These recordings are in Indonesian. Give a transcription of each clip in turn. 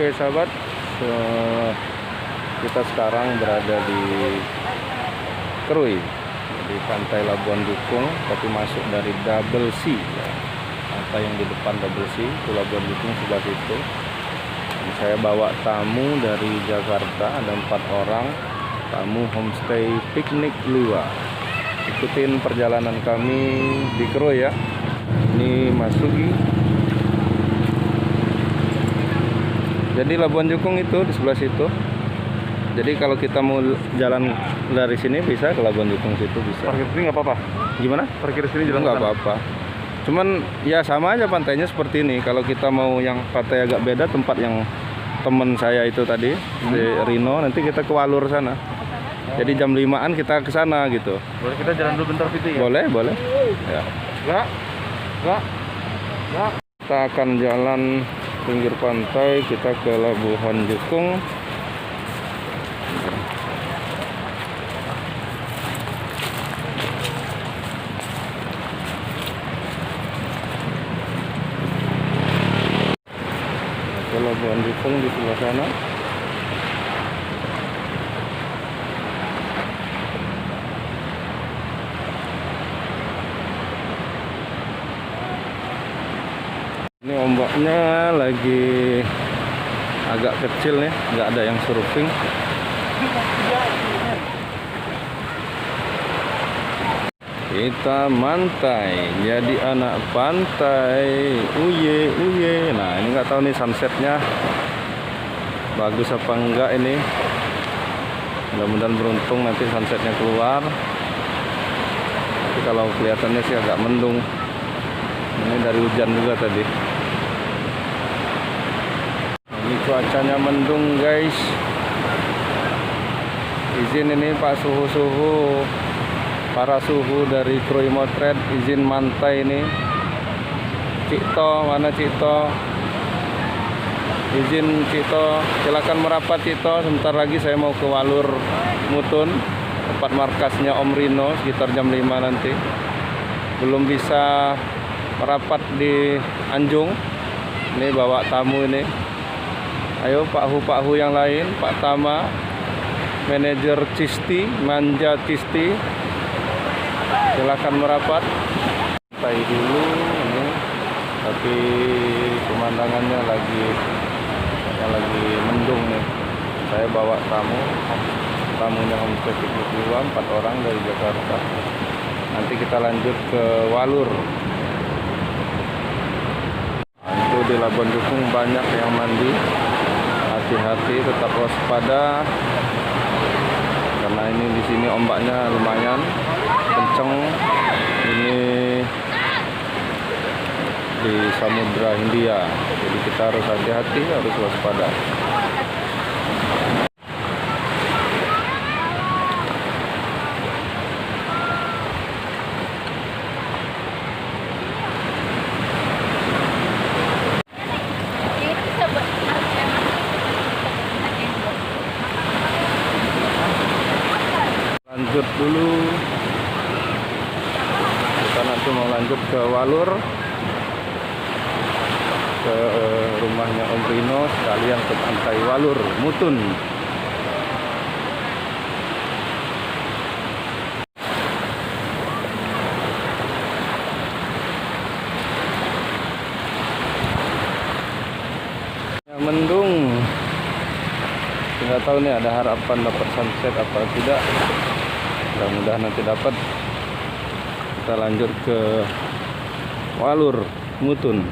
Oke sahabat, kita sekarang berada di Krui, di pantai Labuan Jukung, tapi masuk dari Double C ya. Pantai yang di depan Double C itu Labuan Jukung sebelah situ. Dan saya bawa tamu dari Jakarta, ada 4 orang, tamu homestay piknik Liwa. Ikutin perjalanan kami di Krui ya. Ini Mas Sugi. Jadi Labuan Jukung itu di sebelah situ. Jadi kalau kita mau jalan dari sini bisa ke Labuan Jukung situ bisa. Parkir sini nggak apa-apa? Gimana? Parkir sini jalan Nggak apa-apa. Cuman ya sama aja pantainya seperti ini. Kalau kita mau yang pantai agak beda, tempat yang temen saya itu tadi di Rino, nanti kita ke Walur sana. Jadi jam 5-an kita ke sana gitu. Boleh kita jalan dulu bentar Viti ya? Boleh, boleh. Ya. Enggak. Kita akan jalan pinggir pantai, kita ke Labuan Jukung. Ke Labuan Jukung di sebelah sana. Ini ombaknya lagi agak kecil nih, nggak ada yang surfing. Kita mantai, jadi anak pantai, uye uye. Nah ini nggak tahu nih sunsetnya bagus apa enggak ini. Mudah-mudahan beruntung nanti sunsetnya keluar. Tapi kalau kelihatannya sih agak mendung. Ini dari hujan juga tadi. Ini cuacanya mendung guys. Izin ini Pak suhu-suhu, para suhu dari Krui Motret, izin mantai ini. Cikto, mana Cikto? Izin Cikto, silakan merapat Cikto. Sebentar lagi saya mau ke Walur Mutun, tempat markasnya Om Rino, sekitar jam 5 nanti. Belum bisa merapat di Anjung. Ini bawa tamu ini. Ayo Pak Hu yang lain, Pak Tama, manajer Cisti, Manja Cisti, silakan merapat. Santai dulu ini, tapi pemandangannya lagi mendung nih. Saya bawa tamunya homestay piknik Liwa, 4 orang dari Jakarta. Nanti kita lanjut ke Walur. Itu di Labuan Jukung banyak yang mandi. Hati-hati, tetap waspada karena ini di sini ombaknya lumayan kenceng. Ini di Samudra Hindia, jadi kita harus hati-hati, harus waspada. Lanjut dulu, kita nanti mau lanjut ke Walur, ke rumahnya Om Rino, sekalian ke pantai Walur Mutun. Ya, mendung, nggak tahu nih ada harapan dapat sunset apa tidak. Mudah-mudahan nanti dapat. Kita lanjut ke Walur Mutun.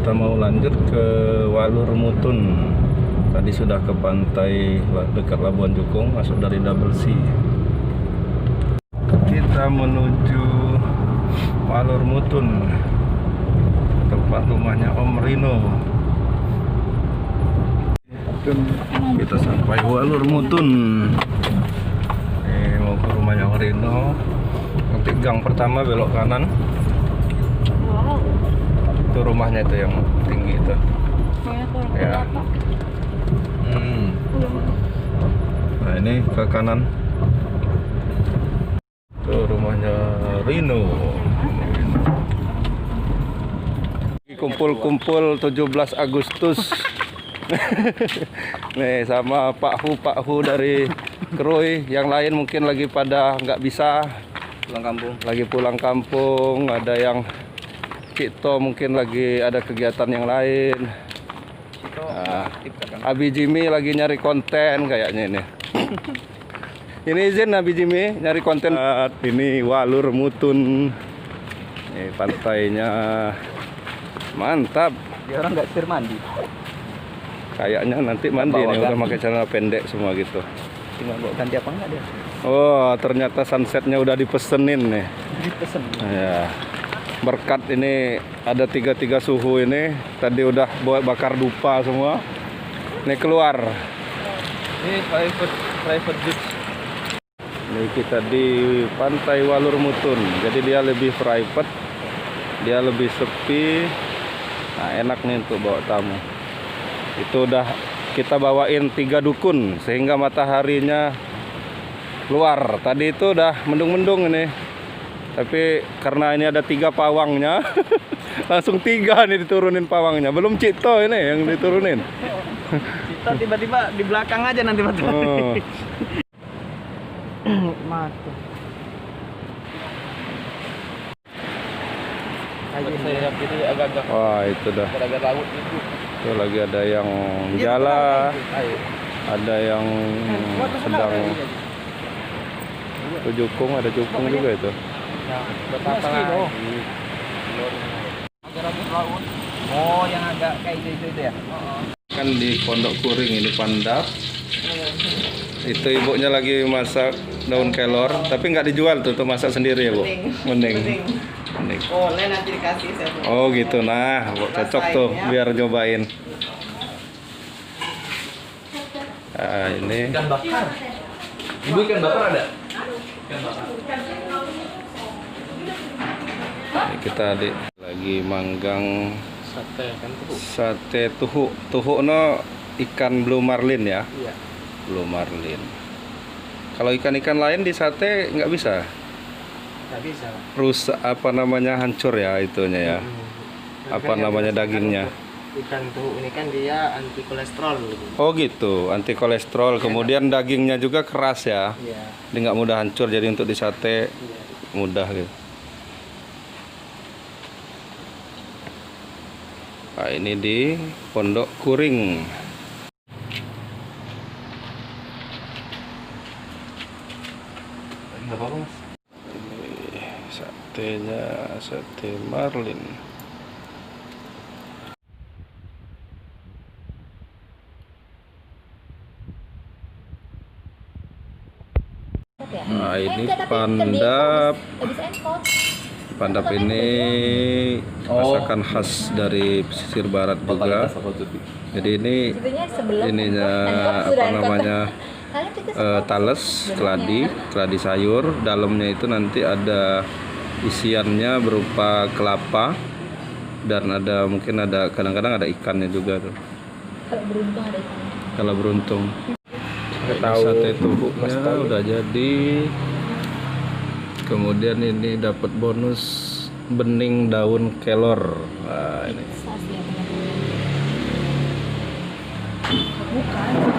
Kita mau lanjut ke Walur Mutun. Tadi sudah ke pantai dekat Labuan Jukung, masuk dari Double C. Kita menuju Walur Mutun, tempat rumahnya Om Rino. Kita sampai Walur Mutun. Ini mau ke rumahnya Om Rino. Nanti gang pertama belok kanan. Itu rumahnya itu yang tinggi itu. Ya. Nah ini ke kanan. Itu rumahnya Rino. Kumpul-kumpul 17 Agustus. Nih sama Pak Hu dari Krui. Yang lain mungkin lagi pada nggak bisa Pulang kampung. lagi pulang kampung. Ada yang Cito mungkin lagi ada kegiatan yang lain. Nah, Abi Jimmy lagi nyari konten kayaknya ini. Ini izin Abi Jimmy nyari konten. Ini Walur Mutun. Ini pantainya mantap. Dia orang nggak sir mandi. Kayaknya nanti mandi nih, udah pakai celana pendek semua gitu. Tinggal bawa ganti apa enggak dia? Oh, ternyata sunsetnya udah dipesenin nih. Dipesen. Ya. Berkat ini ada 33 suhu ini. Tadi udah bakar dupa semua. Ini keluar. Ini private beach. Ini kita di Pantai Walur Mutun. Jadi dia lebih private. Dia lebih sepi. Nah, enak nih untuk bawa tamu. Itu udah kita bawain 3 dukun sehingga mataharinya keluar. Tadi itu udah mendung-mendung ini. Tapi karena ini ada 3 pawangnya, langsung 3 nih diturunin pawangnya. Belum Cito ini yang diturunin. Kita tiba-tiba di belakang aja nanti matahari. Mati. Ayo saya kiri agak-agak. Wah, itu dah. Agak laut itu. Itu lagi ada yang jala, ada yang sedang jukung, ada jukung juga itu. Betapa lagi. Agak laut. Oh, yang agak kayak itu ya? Kan di Pondok Kuring ini Pandap. Itu ibunya lagi masak daun kelor, tapi nggak dijual tuh, untuk masak sendiri ya Bu? Mending. Boleh nanti dikasih saya. Oh gitu, nah cocok tuh biar cobain. Nah, ini Ikan bakar. Ibu ikan bakar ada? Ikan bakar. ini kita lagi manggang Sate kan tuh. sate tuhu. Tuhu no ikan blue marlin ya. Iya. Blue marlin. Kalau ikan-ikan lain di sate nggak bisa. Nggak bisa. Rusak apa namanya, hancur ya itunya ya. Apa namanya dagingnya? Ikan tuh ini kan dia anti kolesterol. Oh gitu, anti kolesterol. Kemudian dagingnya juga keras ya. Iya. Dia nggak mudah hancur, jadi untuk di sate mudah gitu. Nah, ini di Pondok Kuring. Nggak apa-apa Mas. Ini satenya, sate marlin. Nah, ini Pandap. Pandap ini masakan khas dari pesisir barat juga. Jadi ini ininya apa namanya, tales, keladi sayur. Dalamnya itu nanti ada isiannya berupa kelapa dan ada mungkin ada kadang-kadang ada ikannya juga tuh. Kalau beruntung ada ikan. Kalau beruntung. Tahu Sate tubuhnya udah jadi. Kemudian ini dapat bonus bening daun kelor. Nah, ini. Bukan.